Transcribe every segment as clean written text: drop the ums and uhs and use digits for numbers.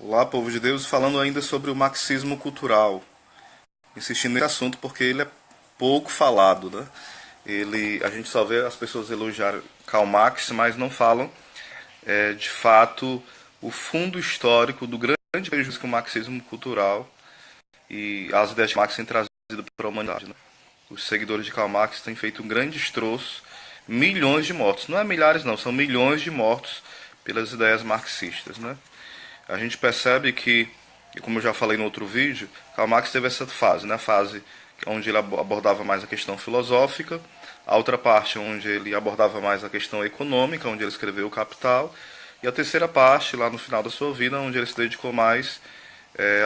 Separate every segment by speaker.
Speaker 1: Olá, povo de Deus, falando ainda sobre o marxismo cultural, insistindo nesse assunto porque ele é pouco falado, né? A gente só vê as pessoas elogiar Karl Marx, mas não falam, de fato, o fundo histórico do grande prejuízo que o marxismo cultural e as ideias de Marx têm trazido para a humanidade, né? Os seguidores de Karl Marx têm feito um grande destroço, milhões de mortos, não é milhares não, são milhões de mortos pelas ideias marxistas, né? A gente percebe que, como eu já falei no outro vídeo, Karl Marx teve essa fase, né? A fase onde ele abordava mais a questão filosófica, a outra parte onde ele abordava mais a questão econômica, onde ele escreveu o Capital, e a terceira parte, lá no final da sua vida, onde ele se dedicou mais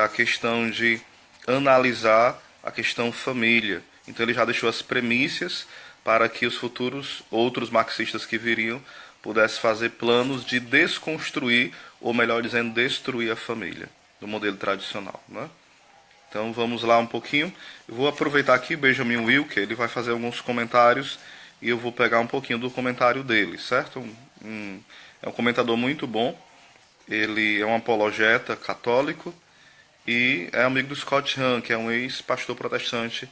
Speaker 1: à questão de analisar a questão família. Então ele já deixou as premissas para que os futuros outros marxistas que viriam pudessem fazer planos de desconstruir, ou melhor dizendo, destruir a família, do modelo tradicional, né? Então vamos lá um pouquinho. Eu vou aproveitar aqui Benjamin Wilker, ele vai fazer alguns comentários e eu vou pegar um pouquinho do comentário dele, certo? É um comentador muito bom. Ele é um apologeta católico e é amigo do Scott Hahn, que é um ex-pastor protestante,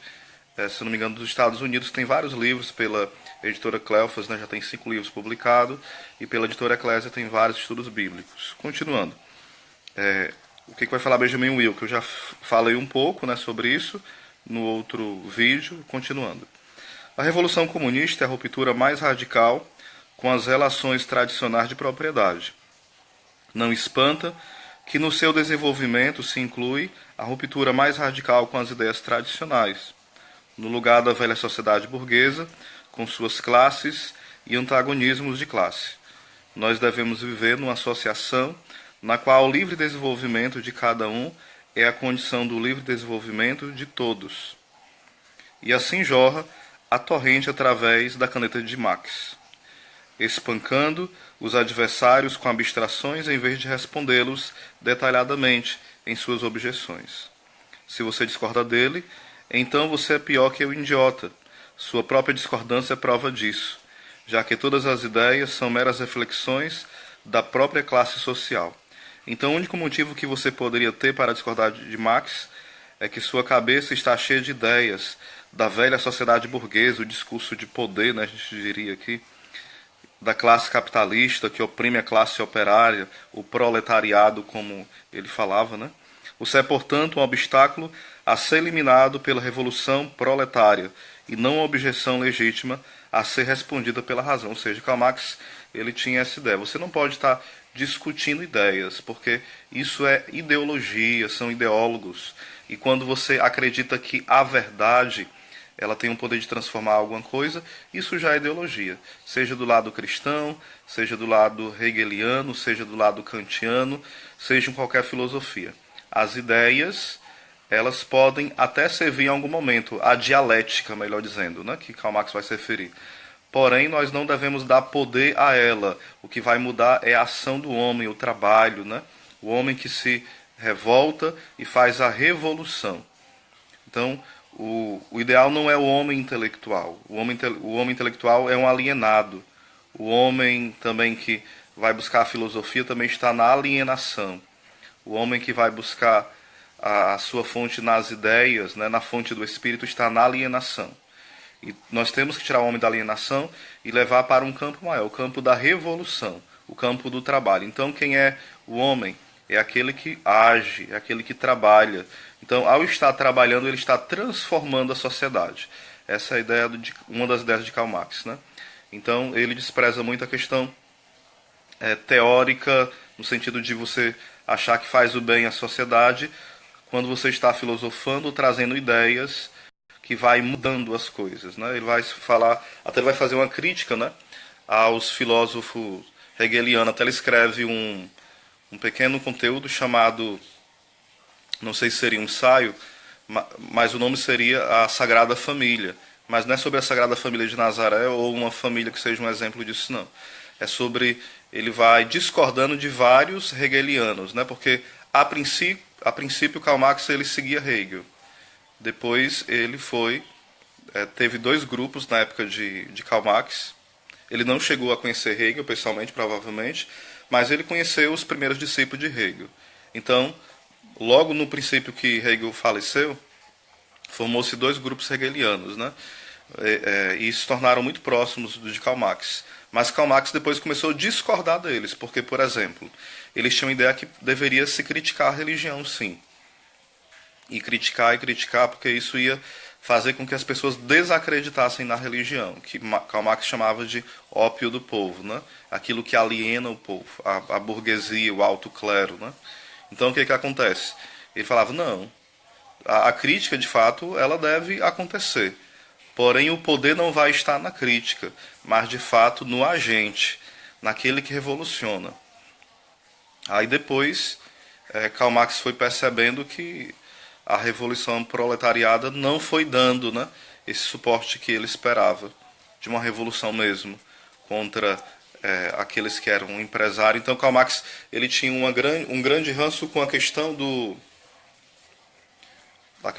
Speaker 1: se não me engano, dos Estados Unidos. Tem vários livros pela editora Cleophas, né, já tem 5 livros publicados, e pela editora Eclésia tem vários estudos bíblicos. Continuando, o que vai falar Benjamin Wilker? Eu já falei um pouco, né, sobre isso no outro vídeo. Continuando. A Revolução Comunista é a ruptura mais radical com as relações tradicionais de propriedade. Não espanta que no seu desenvolvimento se inclui a ruptura mais radical com as ideias tradicionais, no lugar da velha sociedade burguesa, com suas classes e antagonismos de classe. Nós devemos viver numa associação na qual o livre desenvolvimento de cada um é a condição do livre desenvolvimento de todos. E assim jorra a torrente através da caneta de Marx, espancando os adversários com abstrações em vez de respondê-los detalhadamente em suas objeções. Se você discorda dele, então você é pior que o idiota. Sua própria discordância é prova disso, já que todas as ideias são meras reflexões da própria classe social. Então o único motivo que você poderia ter para discordar de Marx é que sua cabeça está cheia de ideias da velha sociedade burguesa, o discurso de poder, né, a gente diria aqui, da classe capitalista que oprime a classe operária, o proletariado, como ele falava, né? Você é, portanto, um obstáculo a ser eliminado pela revolução proletária e não uma objeção legítima a ser respondida pela razão. Ou seja, Karl Marx, ele tinha essa ideia. Você não pode estar discutindo ideias, porque isso é ideologia, são ideólogos. E quando você acredita que a verdade ela tem um poder de transformar alguma coisa, isso já é ideologia. Seja do lado cristão, seja do lado hegeliano, seja do lado kantiano, seja em qualquer filosofia. As ideias, elas podem até servir em algum momento, a dialética, melhor dizendo, né, que Karl Marx vai se referir. Porém, nós não devemos dar poder a ela. O que vai mudar é a ação do homem, o trabalho, né? O homem que se revolta e faz a revolução. Então, o ideal não é o homem intelectual. O homem intelectual é um alienado. O homem também que vai buscar a filosofia também está na alienação. O homem que vai buscar a sua fonte nas ideias, né, na fonte do espírito, está na alienação. E nós temos que tirar o homem da alienação e levar para um campo maior, o campo da revolução, o campo do trabalho. Então, quem é o homem? É aquele que age, é aquele que trabalha. Então, ao estar trabalhando, ele está transformando a sociedade. Essa é a ideia uma das ideias de Karl Marx, né? Então, ele despreza muito a questão teórica, no sentido de você achar que faz o bem à sociedade, quando você está filosofando, trazendo ideias que vai mudando as coisas, né? Ele vai falar, até ele vai fazer uma crítica, né, aos filósofos hegelianos. Até ele escreve um pequeno conteúdo chamado, não sei se seria um ensaio, mas o nome seria A Sagrada Família. Mas não é sobre a Sagrada Família de Nazaré ou uma família que seja um exemplo disso, não. É sobre, ele vai discordando de vários hegelianos, né? Porque a princípio Karl Marx ele seguia Hegel. Depois ele teve 2 grupos na época de Karl Marx. Ele não chegou a conhecer Hegel pessoalmente, provavelmente, mas ele conheceu os primeiros discípulos de Hegel. Então, logo no princípio que Hegel faleceu, formou-se dois grupos hegelianos, né? E se tornaram muito próximos do de Karl Marx. Mas Karl Marx depois começou a discordar deles, porque, por exemplo, eles tinham a ideia que deveria se criticar a religião, sim. E criticar, porque isso ia fazer com que as pessoas desacreditassem na religião, que Karl Marx chamava de ópio do povo, né? Aquilo que aliena o povo, a burguesia, o alto clero, né? Então o que acontece? Ele falava, não, a crítica de fato ela deve acontecer, porém o poder não vai estar na crítica, mas de fato no agente, naquele que revoluciona. Aí depois Karl Marx foi percebendo que a revolução proletariada não foi dando, né, esse suporte que ele esperava, de uma revolução mesmo, contra aqueles que eram empresários. Então Karl Marx ele tinha um grande ranço com a questão da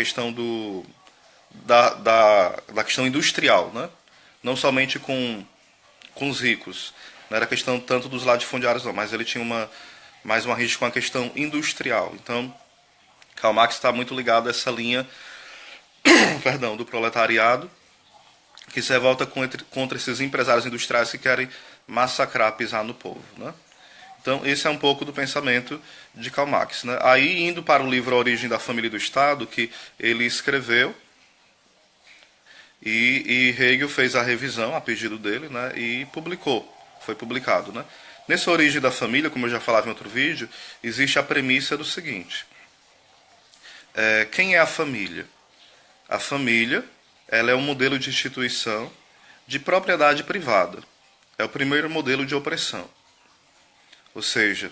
Speaker 1: questão industrial, né? Não somente com os ricos. Não era questão tanto dos latifundiários, não, mas ele tinha mais uma rixa com a questão industrial. Então, Karl Marx está muito ligado a essa linha perdão, do proletariado, que se revolta contra esses empresários industriais que querem massacrar, pisar no povo. Né? Então, esse é um pouco do pensamento de Karl Marx. Né? Aí, indo para o livro A Origem da Família e do Estado, que ele escreveu, e Hegel fez a revisão a pedido dele, né, e publicou, foi publicado. Né? Nessa Origem da Família, como eu já falava em outro vídeo, existe a premissa do seguinte. Quem é a família? A família ela é um modelo de instituição de propriedade privada. É o primeiro modelo de opressão. Ou seja,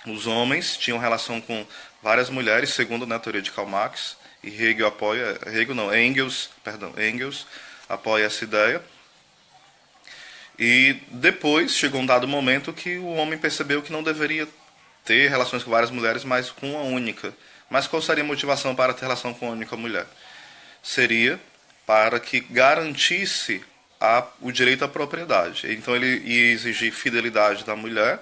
Speaker 1: os homens tinham relação com várias mulheres, segundo a teoria de Karl Marx, e Hegel apoia, Engels apoia essa ideia. E depois chegou um dado momento que o homem percebeu que não deveria ter relações com várias mulheres, mas com uma única. Mas qual seria a motivação para ter relação com uma única mulher? Seria para que garantisse o direito à propriedade. Então ele ia exigir fidelidade da mulher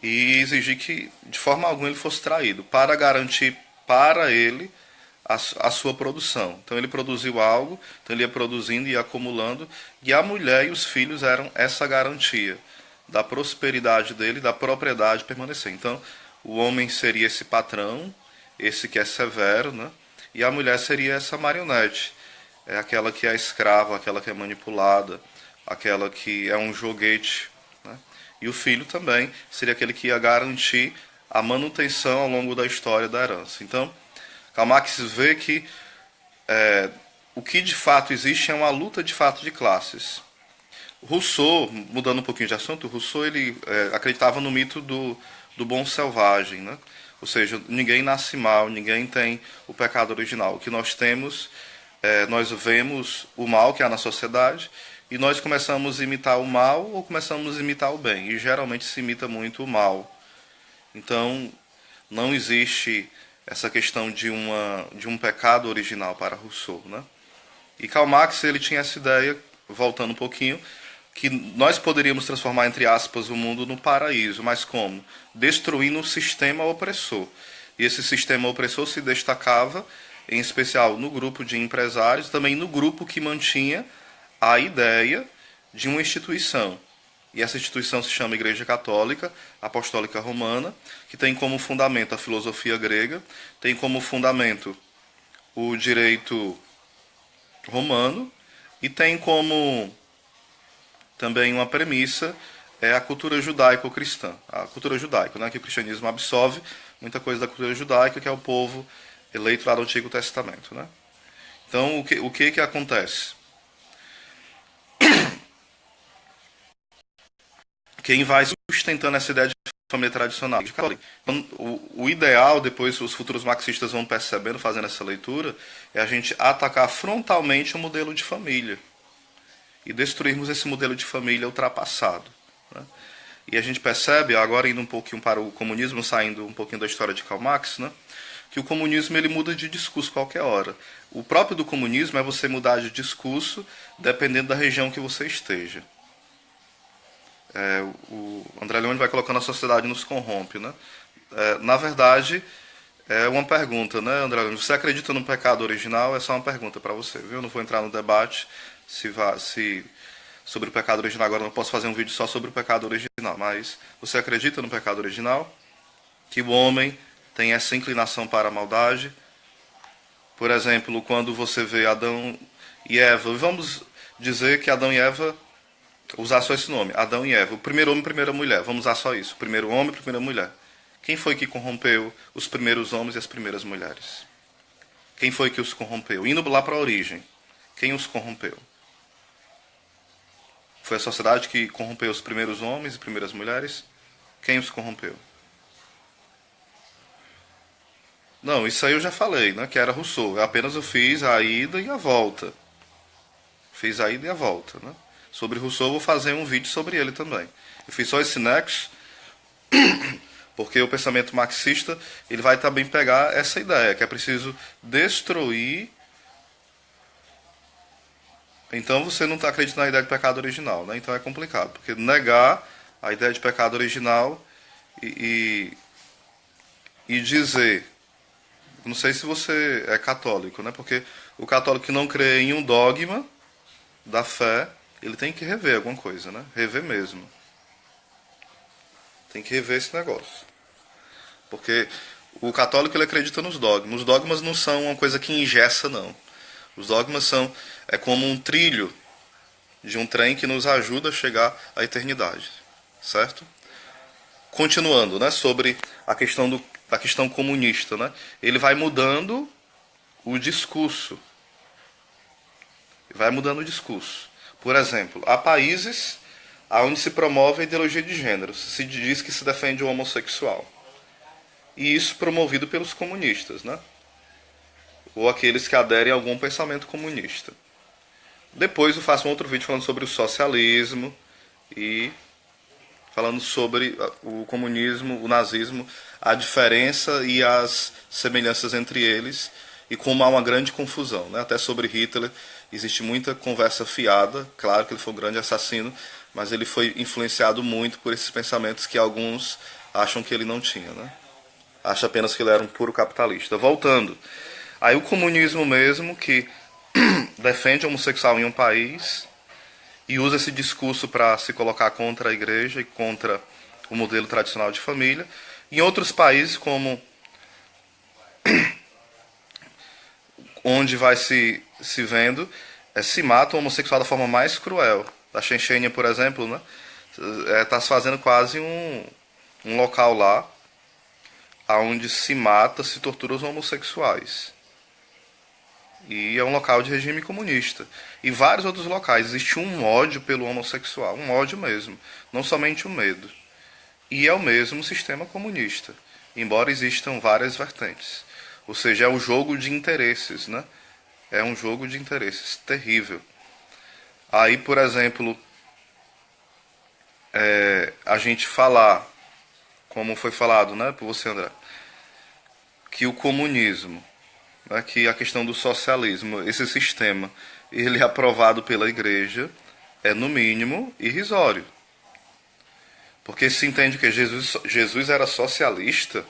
Speaker 1: e exigir que de forma alguma ele fosse traído, para garantir para ele a sua produção. Então ele produziu algo, então ele ia produzindo e acumulando, e a mulher e os filhos eram essa garantia da prosperidade dele, da propriedade permanecer. Então o homem seria esse patrão, esse que é severo, né? E a mulher seria essa marionete, é aquela que é escrava, aquela que é manipulada, aquela que é um joguete, né? E o filho também seria aquele que ia garantir a manutenção ao longo da história da herança. Então, Karl Marx vê que o que de fato existe é uma luta de fato de classes. Rousseau, mudando um pouquinho de assunto, Rousseau ele acreditava no mito do bom selvagem, né? Ou seja, ninguém nasce mal, ninguém tem o pecado original. O que nós temos, nós vemos o mal que há na sociedade e nós começamos a imitar o mal ou começamos a imitar o bem. E geralmente se imita muito o mal. Então, não existe essa questão de um pecado original para Rousseau, né? E Karl Marx ele tinha essa ideia, voltando um pouquinho, que nós poderíamos transformar, entre aspas, o mundo no paraíso, mas como? Destruindo o sistema opressor. E esse sistema opressor se destacava, em especial no grupo de empresários, também no grupo que mantinha a ideia de uma instituição. E essa instituição se chama Igreja Católica Apostólica Romana, que tem como fundamento a filosofia grega, tem como fundamento o direito romano e tem como também uma premissa a cultura judaico-cristã. A cultura judaica, né, que o cristianismo absorve muita coisa da cultura judaica, que é o povo eleito lá do Antigo Testamento. Né? Então, o que acontece? Quem vai sustentando essa ideia de família tradicional? Então, o ideal, depois os futuros marxistas vão percebendo, fazendo essa leitura, é a gente atacar frontalmente o modelo de família e destruirmos esse modelo de família ultrapassado. Né? E a gente percebe, agora indo um pouquinho para o comunismo, saindo um pouquinho da história de Karl Marx, né, que o comunismo ele muda de discurso qualquer hora. O próprio do comunismo é você mudar de discurso dependendo da região que você esteja. O André Leone vai colocando a sociedade nos corrompe, né? Na verdade, é uma pergunta, né, André? Você acredita no pecado original? É só uma pergunta para você, viu? Eu não vou entrar no debate se sobre o pecado original. Agora eu não posso fazer um vídeo só sobre o pecado original, mas você acredita no pecado original? Que o homem tem essa inclinação para a maldade? Por exemplo, quando você vê Adão e Eva, vamos dizer que Adão e Eva, usar só esse nome, Adão e Eva, o primeiro homem e a primeira mulher, vamos usar só isso, o primeiro homem e a primeira mulher. Quem foi que corrompeu os primeiros homens e as primeiras mulheres? Quem foi que os corrompeu? Indo lá para a origem, quem os corrompeu? Foi a sociedade que corrompeu os primeiros homens e primeiras mulheres? Quem os corrompeu? Não, isso aí eu já falei, né? Que era Rousseau. Apenas eu fiz a ida e a volta. Fiz a ida e a volta, né? Sobre Rousseau eu vou fazer um vídeo sobre ele também. Eu fiz só esse nexo porque o pensamento marxista ele vai também pegar essa ideia que é preciso destruir. Então você não está acreditando na ideia de pecado original, né? Então é complicado, porque negar a ideia de pecado original e dizer, não sei se você é católico, né? Porque o católico que não crê em um dogma da fé, ele tem que rever alguma coisa, né? Rever mesmo. Tem que rever esse negócio. Porque o católico ele acredita nos dogmas. Os dogmas não são uma coisa que engessa, não. Os dogmas são como um trilho de um trem que nos ajuda a chegar à eternidade, certo? Continuando, né, sobre a questão comunista, né? Ele vai mudando o discurso. Vai mudando o discurso. Por exemplo, há países onde se promove a ideologia de gênero. Se diz que se defende o homossexual. E isso promovido pelos comunistas, né? Ou aqueles que aderem a algum pensamento comunista. Depois eu faço um outro vídeo falando sobre o socialismo e falando sobre o comunismo, o nazismo, a diferença e as semelhanças entre eles e como há uma grande confusão, né? Até sobre Hitler existe muita conversa fiada. Claro que ele foi um grande assassino, mas ele foi influenciado muito por esses pensamentos que alguns acham que ele não tinha, né? Acha apenas que ele era um puro capitalista. Voltando, aí o comunismo mesmo que defende o homossexual em um país e usa esse discurso para se colocar contra a igreja e contra o modelo tradicional de família. Em outros países, como onde vai se vendo, se mata o homossexual da forma mais cruel. Da Chechênia, por exemplo, né? Está se fazendo quase um local lá onde se mata, se tortura os homossexuais. E é um local de regime comunista. E vários outros locais. Existe um ódio pelo homossexual. Um ódio mesmo. Não somente um medo. E é o mesmo sistema comunista. Embora existam várias vertentes. Ou seja, é um jogo de interesses, né? É um jogo de interesses terrível. Aí, por exemplo, a gente falar, como foi falado, né, por você, André, que o comunismo, né, que a questão do socialismo, esse sistema, ele é aprovado pela igreja, é no mínimo irrisório. Porque se entende que Jesus era socialista,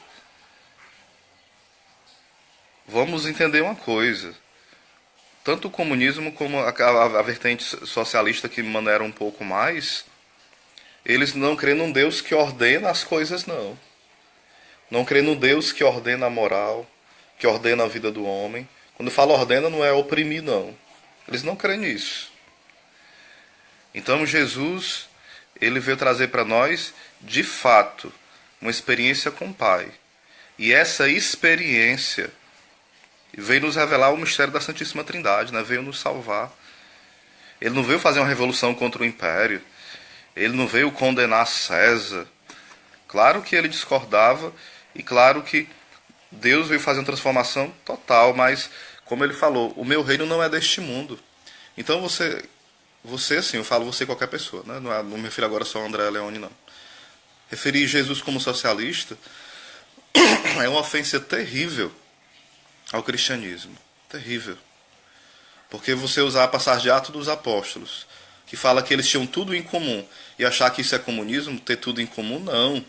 Speaker 1: vamos entender uma coisa. Tanto o comunismo como a vertente socialista que maneira um pouco mais, eles não creem num Deus que ordena as coisas, não. Não creem num Deus que ordena a moral, que ordena a vida do homem. Quando eu falo ordena, não é oprimir, não. Eles não creem nisso. Então Jesus, ele veio trazer para nós, de fato, uma experiência com o Pai. E essa experiência veio nos revelar o mistério da Santíssima Trindade, né? Veio nos salvar. Ele não veio fazer uma revolução contra o Império. Ele não veio condenar César. Claro que ele discordava e claro que Deus veio fazer uma transformação total, mas, como ele falou, o meu reino não é deste mundo. Então você assim, eu falo você qualquer pessoa, né? Não me refiro agora só ao André Leone, não. Referir Jesus como socialista é uma ofensa terrível ao cristianismo. Terrível. Porque você usar a passagem de Atos dos Apóstolos, que fala que eles tinham tudo em comum, e achar que isso é comunismo, ter tudo em comum, não.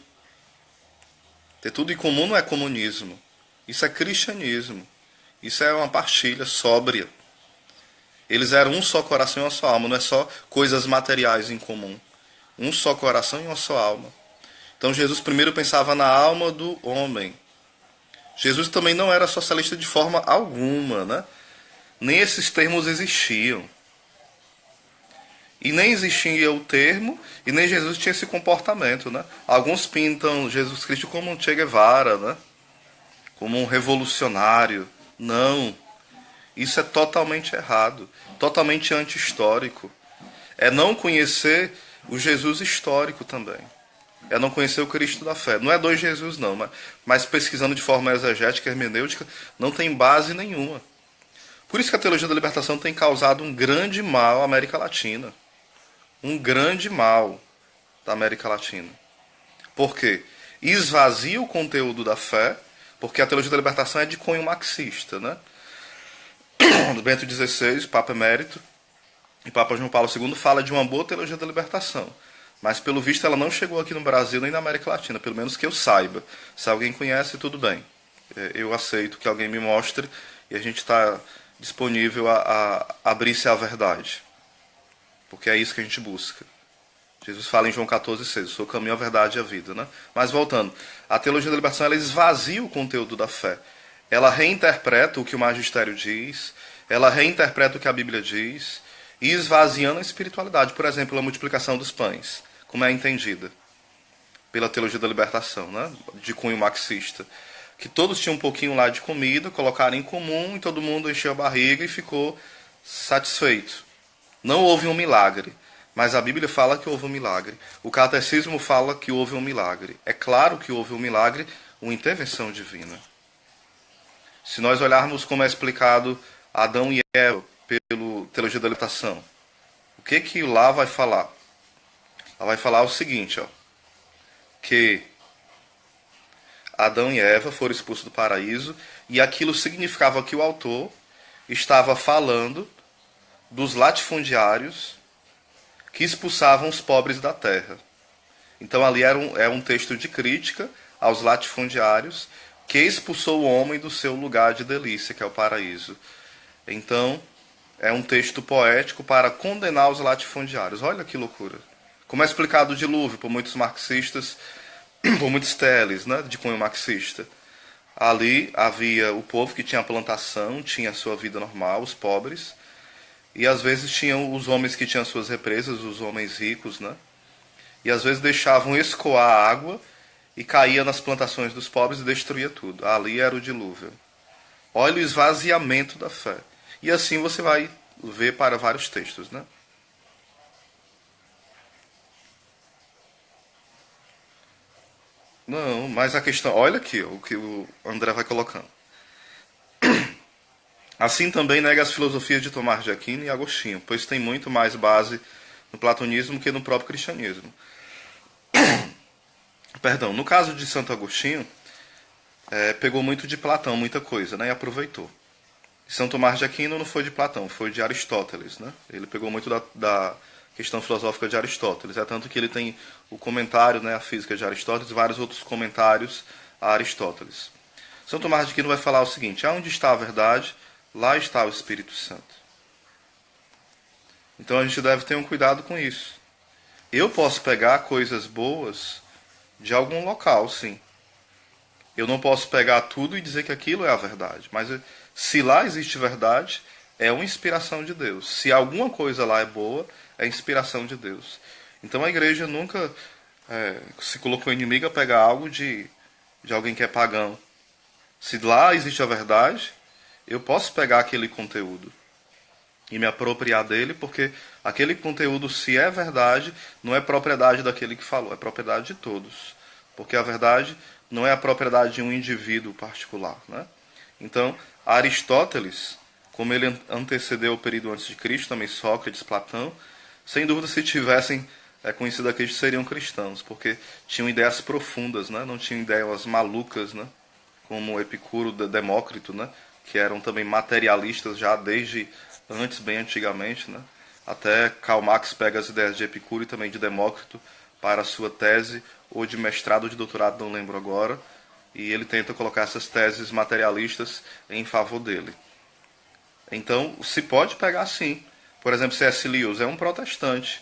Speaker 1: Ter tudo em comum não é comunismo. Isso é cristianismo. Isso é uma partilha sóbria. Eles eram um só coração e uma só alma, não é só coisas materiais em comum. Um só coração e uma só alma. Então Jesus primeiro pensava na alma do homem. Jesus também não era socialista de forma alguma, né? Nem esses termos existiam. E nem existia o termo, e nem Jesus tinha esse comportamento, né? Alguns pintam Jesus Cristo como um Che Guevara, né? Como um revolucionário. Não. Isso é totalmente errado. Totalmente anti-histórico. É não conhecer o Jesus histórico também. É não conhecer o Cristo da fé. Não é dois Jesus, não. Mas pesquisando de forma exegética, hermenêutica, não tem base nenhuma. Por isso que a teologia da libertação tem causado um grande mal à América Latina. Um grande mal da América Latina. Por quê? Esvazia o conteúdo da fé, porque a teologia da libertação é de cunho marxista, né? Do Bento XVI, Papa Emérito, e Papa João Paulo II fala de uma boa teologia da libertação. Mas, pelo visto, ela não chegou aqui no Brasil nem na América Latina, pelo menos que eu saiba. Se alguém conhece, tudo bem. Eu aceito que alguém me mostre e a gente está disponível a abrir-se à verdade. Porque é isso que a gente busca. Jesus fala em João 14,6, eu sou o caminho, a verdade e a vida, né? Mas voltando, a teologia da libertação ela esvazia o conteúdo da fé. Ela reinterpreta o que o magistério diz, ela reinterpreta o que a Bíblia diz, e esvaziando a espiritualidade. Por exemplo, a multiplicação dos pães, como é entendida pela teologia da libertação, né? De cunho marxista. Que todos tinham um pouquinho lá de comida, colocaram em comum e todo mundo encheu a barriga e ficou satisfeito. Não houve um milagre, mas a Bíblia fala que houve um milagre. O catecismo fala que houve um milagre. É claro que houve um milagre, uma intervenção divina. Se nós olharmos como é explicado Adão e Eva pelo teologia da libertação, o que lá vai falar? Ela vai falar o seguinte, ó, que Adão e Eva foram expulsos do paraíso e aquilo significava que o autor estava falando dos latifundiários que expulsavam os pobres da terra. Então ali é um texto de crítica aos latifundiários que expulsou o homem do seu lugar de delícia, que é o paraíso. Então, é um texto poético para condenar os latifundiários. Olha que loucura. Como é explicado o dilúvio por muitos marxistas, por muitos teles, né, de cunho marxista. Ali havia o povo que tinha plantação, tinha a sua vida normal, os pobres, e às vezes tinham os homens que tinham suas represas, os homens ricos, né? E às vezes deixavam escoar a água e caía nas plantações dos pobres e destruía tudo. Ali era o dilúvio. Olha o esvaziamento da fé. E assim você vai ver para vários textos, né? Não, mas a questão... Olha aqui o que o André vai colocando. Assim também nega as filosofias de Tomás de Aquino e Agostinho, pois tem muito mais base no platonismo que no próprio cristianismo. Perdão, no caso de Santo Agostinho, pegou muito de Platão, muita coisa, né, e aproveitou. São Tomás de Aquino não foi de Platão, foi de Aristóteles, né? Ele pegou muito da questão filosófica de Aristóteles. É tanto que ele tem o comentário, né, a física de Aristóteles e vários outros comentários a Aristóteles. São Tomás de Aquino vai falar o seguinte: aonde está a verdade, lá está o Espírito Santo. Então a gente deve ter um cuidado com isso. Eu posso pegar coisas boas de algum local, sim. Eu não posso pegar tudo e dizer que aquilo é a verdade. Mas se lá existe verdade, é uma inspiração de Deus. Se alguma coisa lá é boa, é inspiração de Deus. Então a igreja nunca se colocou inimiga a pegar algo de alguém que é pagão. Se lá existe a verdade, eu posso pegar aquele conteúdo e me apropriar dele, porque aquele conteúdo, se é verdade, não é propriedade daquele que falou, é propriedade de todos. Porque a verdade não é a propriedade de um indivíduo particular, né? Então, Aristóteles, como ele antecedeu o período antes de Cristo, também Sócrates, Platão, sem dúvida, se tivessem conhecido a Cristo, seriam cristãos, porque tinham ideias profundas, né? Não tinham ideias malucas, né? Como Epicuro, Demócrito, né? Que eram também materialistas já desde antes, bem antigamente, né? Até Karl Marx pega as ideias de Epicuro e também de Demócrito para a sua tese, ou de mestrado ou de doutorado, não lembro agora, e ele tenta colocar essas teses materialistas em favor dele. Então, se pode pegar sim. Por exemplo, C.S. Lewis é um protestante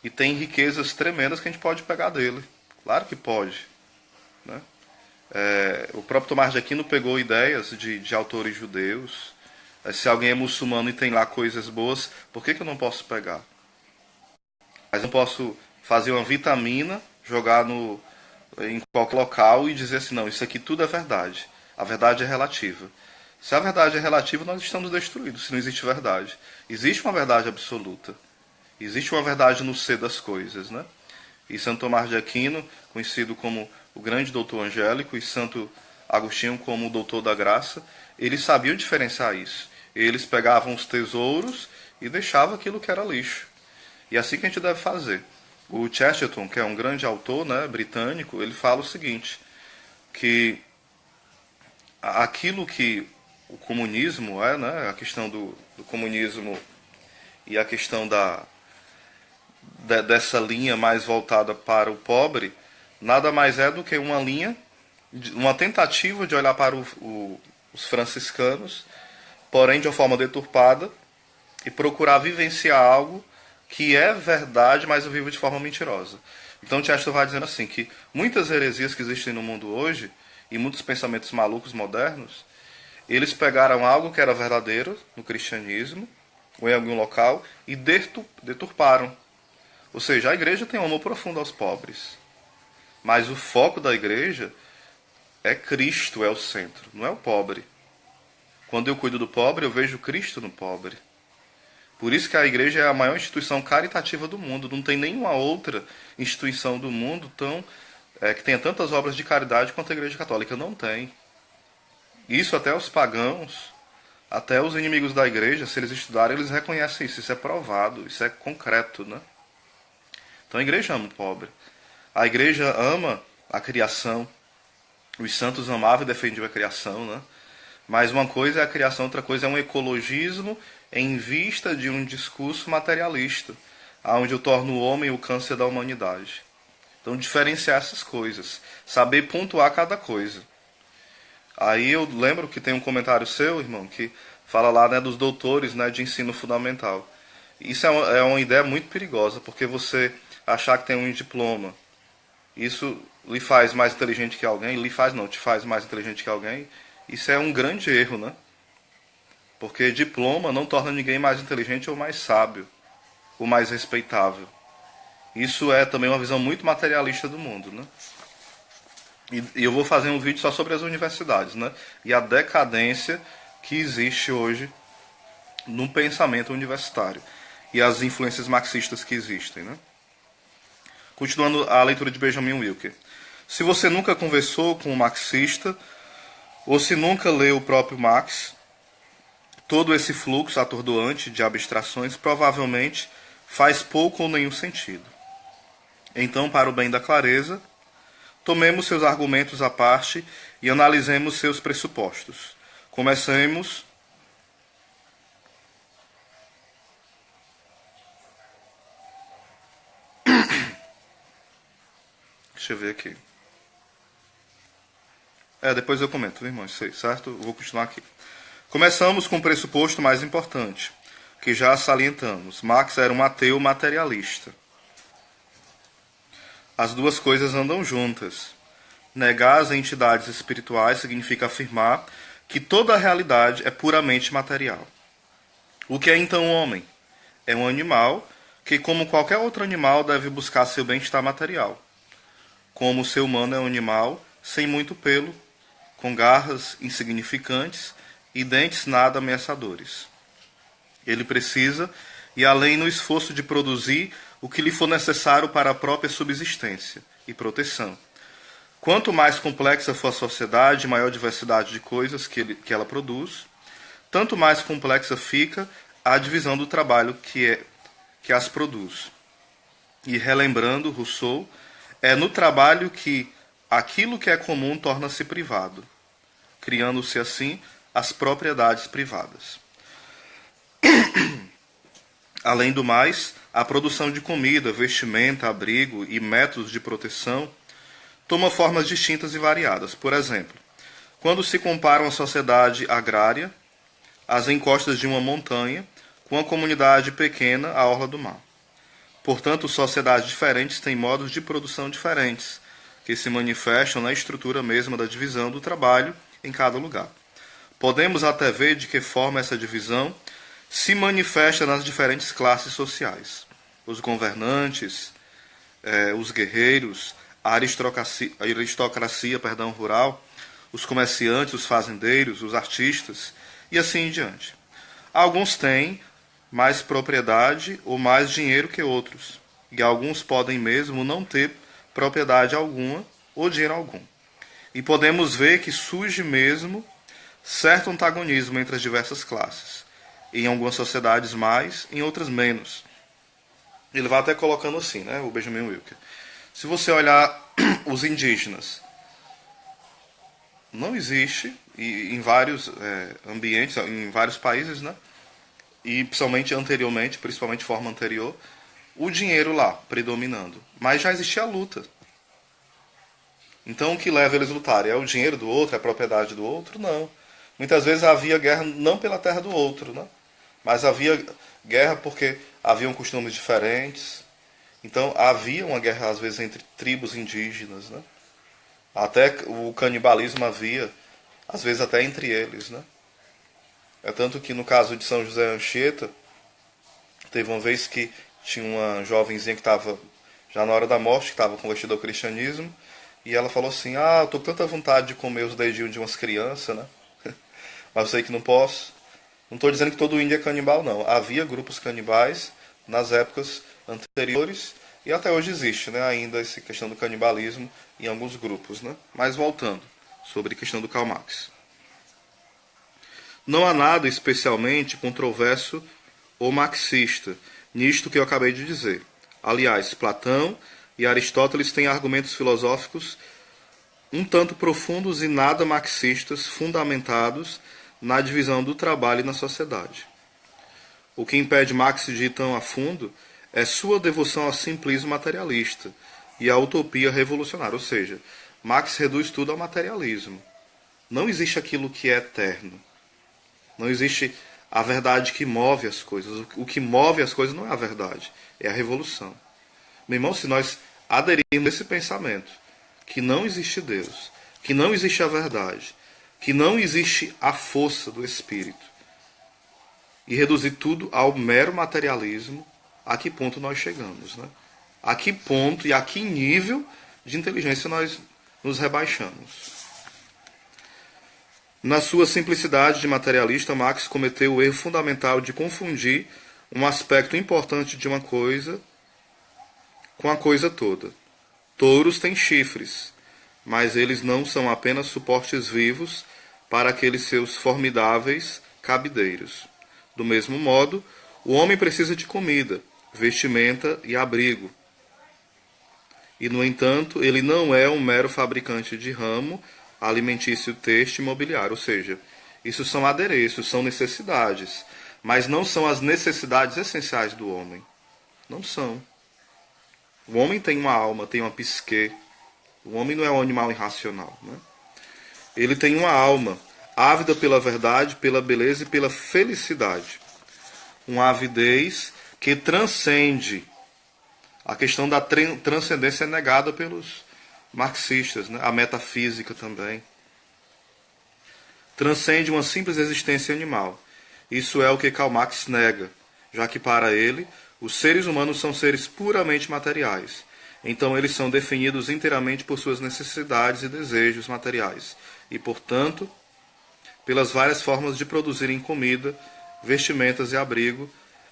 Speaker 1: e tem riquezas tremendas que a gente pode pegar dele. Claro que pode, né? O próprio Tomás de Aquino pegou ideias de autores judeus. Se alguém é muçulmano e tem lá coisas boas, por que eu não posso pegar? Mas não posso fazer uma vitamina, jogar em qualquer local e dizer assim, não, isso aqui tudo é verdade. A verdade é relativa. Se a verdade é relativa, nós estamos destruídos, se não existe verdade. Existe uma verdade absoluta. Existe uma verdade no ser das coisas, né? E Santo Tomás de Aquino, conhecido como o grande doutor angélico, e Santo Agostinho como o doutor da graça, eles sabiam diferenciar isso. Eles pegavam os tesouros e deixavam aquilo que era lixo. E é assim que a gente deve fazer. O Chesterton, que é um grande autor, né, britânico, ele fala o seguinte, que aquilo que o comunismo é, né, a questão do comunismo e a questão dessa linha mais voltada para o pobre, nada mais é do que uma linha, uma tentativa de olhar para os franciscanos, porém de uma forma deturpada, e procurar vivenciar algo que é verdade, mas eu vivo de forma mentirosa. Então Chesterton vai dizendo assim, que muitas heresias que existem no mundo hoje, e muitos pensamentos malucos modernos, eles pegaram algo que era verdadeiro no cristianismo, ou em algum local, e deturparam. Ou seja, a igreja tem um amor profundo aos pobres. Mas o foco da igreja é Cristo, é o centro, não é o pobre. Quando eu cuido do pobre, eu vejo Cristo no pobre. Por isso que a igreja é a maior instituição caritativa do mundo. Não tem nenhuma outra instituição do mundo que tenha tantas obras de caridade quanto a igreja católica. Não tem. Isso até os pagãos, até os inimigos da igreja, se eles estudarem, eles reconhecem isso. Isso é provado, isso é concreto, né? Então a igreja ama o pobre. A igreja ama a criação. Os santos amavam e defendiam a criação, né? Mas uma coisa é a criação, outra coisa é um ecologismo em vista de um discurso materialista, onde eu torno o homem o câncer da humanidade. Então diferenciar essas coisas, saber pontuar cada coisa. Aí eu lembro que tem um comentário seu, irmão, que fala lá, né, dos doutores, né, de ensino fundamental. Isso é uma ideia muito perigosa, porque você achar que tem um diploma, isso lhe faz mais inteligente que alguém, lhe faz não, te faz mais inteligente que alguém, isso é um grande erro, né? Porque diploma não torna ninguém mais inteligente ou mais sábio, ou mais respeitável. Isso é também uma visão muito materialista do mundo, né? E eu vou fazer um vídeo só sobre as universidades, né? E a decadência que existe hoje no pensamento universitário. E as influências marxistas que existem, né? Continuando a leitura de Benjamin Wilker. Se você nunca conversou com um marxista, ou se nunca leu o próprio Marx, todo esse fluxo atordoante de abstrações provavelmente faz pouco ou nenhum sentido. Então, para o bem da clareza, tomemos seus argumentos à parte e analisemos seus pressupostos. Comecemos. Deixa eu ver aqui. Depois eu comento, irmãos, certo? Eu vou continuar aqui. Começamos com o pressuposto mais importante, que já salientamos. Marx era um ateu materialista. As duas coisas andam juntas. Negar as entidades espirituais significa afirmar que toda a realidade é puramente material. O que é então o homem? É um animal que, como qualquer outro animal, deve buscar seu bem-estar material. Como o ser humano é um animal sem muito pelo, com garras insignificantes e dentes nada ameaçadores. Ele precisa, e além no esforço de produzir o que lhe for necessário para a própria subsistência e proteção. Quanto mais complexa for a sociedade, maior diversidade de coisas que ela produz, tanto mais complexa fica a divisão do trabalho que as produz. E relembrando Rousseau, é no trabalho que aquilo que é comum torna-se privado, criando-se assim as propriedades privadas. Além do mais, a produção de comida, vestimenta, abrigo e métodos de proteção toma formas distintas e variadas. Por exemplo, quando se compara uma sociedade agrária às encostas de uma montanha com uma comunidade pequena à orla do mar. Portanto, sociedades diferentes têm modos de produção diferentes, que se manifestam na estrutura mesma da divisão do trabalho em cada lugar. Podemos até ver de que forma essa divisão se manifesta nas diferentes classes sociais. Os governantes, os guerreiros, a aristocracia rural, os comerciantes, os fazendeiros, os artistas e assim em diante. Alguns têm mais propriedade ou mais dinheiro que outros, e alguns podem mesmo não ter propriedade alguma ou dinheiro algum. E podemos ver que surge mesmo certo antagonismo entre as diversas classes, em algumas sociedades mais, em outras menos. Ele vai até colocando assim, né, o Benjamin Wilker. Se você olhar os indígenas, não existe, e em vários ambientes, em vários países, né, e principalmente anteriormente, principalmente de forma anterior, o dinheiro lá predominando. Mas já existia a luta. Então o que leva eles a lutarem? É o dinheiro do outro, é a propriedade do outro? Não. Muitas vezes havia guerra não pela terra do outro, né? Mas havia guerra porque haviam costumes diferentes. Então havia uma guerra às vezes entre tribos indígenas, né? Até o canibalismo havia, às vezes até entre eles, né? É tanto que no caso de São José Anchieta, teve uma vez que tinha uma jovenzinha que estava já na hora da morte, que estava convertida ao cristianismo, e ela falou assim, eu tô com tanta vontade de comer os dedinhos de umas crianças, né? Mas eu sei que não posso. Não estou dizendo que todo índio é canibal, não. Havia grupos canibais nas épocas anteriores, e até hoje existe, né, ainda essa questão do canibalismo em alguns grupos, né? Mas voltando sobre a questão do Karl Marx. Não há nada especialmente controverso ou marxista nisto que eu acabei de dizer. Aliás, Platão e Aristóteles têm argumentos filosóficos um tanto profundos e nada marxistas, fundamentados na divisão do trabalho na sociedade. O que impede Marx de ir tão a fundo é sua devoção ao simplismo materialista e à utopia revolucionária. Ou seja, Marx reduz tudo ao materialismo. Não existe aquilo que é eterno. Não existe a verdade que move as coisas. O que move as coisas não é a verdade, é a revolução. Meu irmão, se nós aderirmos a esse pensamento, que não existe Deus, que não existe a verdade, que não existe a força do Espírito, e reduzir tudo ao mero materialismo, a que ponto nós chegamos, né? A que ponto e a que nível de inteligência nós nos rebaixamos. Na sua simplicidade de materialista, Marx cometeu o erro fundamental de confundir um aspecto importante de uma coisa com a coisa toda. Touros têm chifres, mas eles não são apenas suportes vivos para aqueles seus formidáveis cabideiros. Do mesmo modo, o homem precisa de comida, vestimenta e abrigo. E, no entanto, ele não é um mero fabricante de ramo alimentício, têxtil e mobiliário. Ou seja, isso são adereços, são necessidades, mas não são as necessidades essenciais do homem. Não são. O homem tem uma alma, tem uma psique. O homem não é um animal irracional, né? Ele tem uma alma, ávida pela verdade, pela beleza e pela felicidade. Uma avidez que transcende. A questão da transcendência é negada pelos marxistas, né? A metafísica também. Transcende uma simples existência animal. Isso é o que Karl Marx nega, já que para ele, os seres humanos são seres puramente materiais. Então eles são definidos inteiramente por suas necessidades e desejos materiais. E, portanto, pelas várias formas de produzirem comida, vestimentas e abrigo,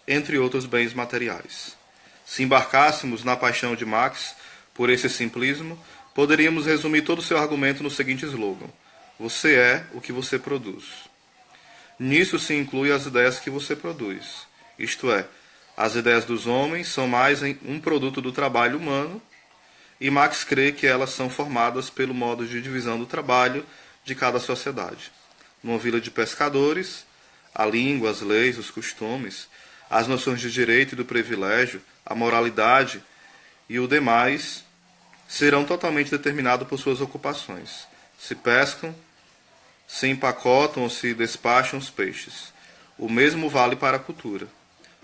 Speaker 1: entre outros bens materiais. Se embarcássemos na paixão de Marx por esse simplismo, poderíamos resumir todo o seu argumento no seguinte slogan: você é o que você produz. Nisso se inclui as ideias que você produz. Isto é, as ideias dos homens são mais um produto do trabalho humano, e Marx crê que elas são formadas pelo modo de divisão do trabalho de cada sociedade. Numa vila de pescadores, a língua, as leis, os costumes, as noções de direito e do privilégio, a moralidade e o demais serão totalmente determinados por suas ocupações. Se pescam, se empacotam ou se despacham os peixes. O mesmo vale para a cultura.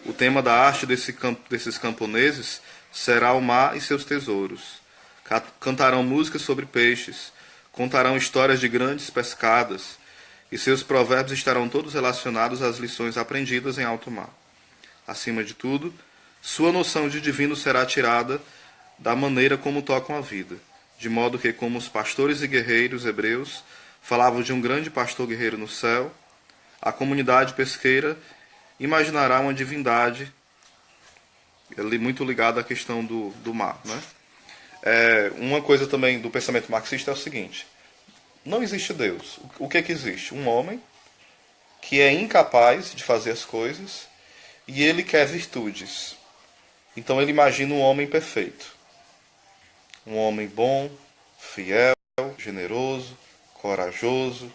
Speaker 1: O tema da arte desses camponeses será o mar e seus tesouros. Cantarão músicas sobre peixes, contarão histórias de grandes pescadas, e seus provérbios estarão todos relacionados às lições aprendidas em alto mar. Acima de tudo, sua noção de divino será tirada da maneira como tocam a vida, de modo que, como os pastores e guerreiros hebreus falavam de um grande pastor guerreiro no céu, a comunidade pesqueira imaginará uma divindade ali muito ligada à questão do mar. Né? Uma coisa também do pensamento marxista é o seguinte: não existe Deus. O que é que existe? Um homem que é incapaz de fazer as coisas e ele quer virtudes. Então ele imagina um homem perfeito. Um homem bom, fiel, generoso, corajoso,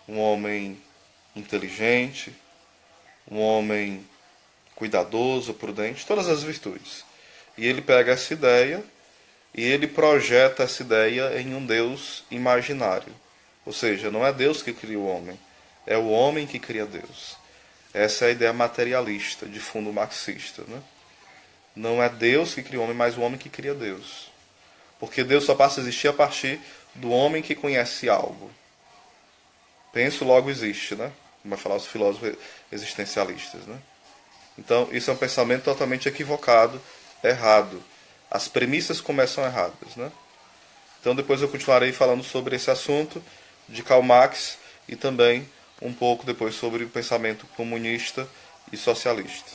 Speaker 1: um homem inteligente, um homem cuidadoso, prudente, todas as virtudes. E ele pega essa ideia e ele projeta essa ideia em um Deus imaginário. Ou seja, não é Deus que cria o homem, é o homem que cria Deus. Essa é a ideia materialista, de fundo marxista. Né? Não é Deus que cria o homem, mas o homem que cria Deus. Porque Deus só passa a existir a partir do homem que conhece algo. Penso, logo existe, né? Como vai falar os filósofos existencialistas. Né? Então, isso é um pensamento totalmente equivocado, errado. As premissas começam erradas. Né? Então, depois eu continuarei falando sobre esse assunto de Karl Marx e também um pouco depois sobre o pensamento comunista e socialista.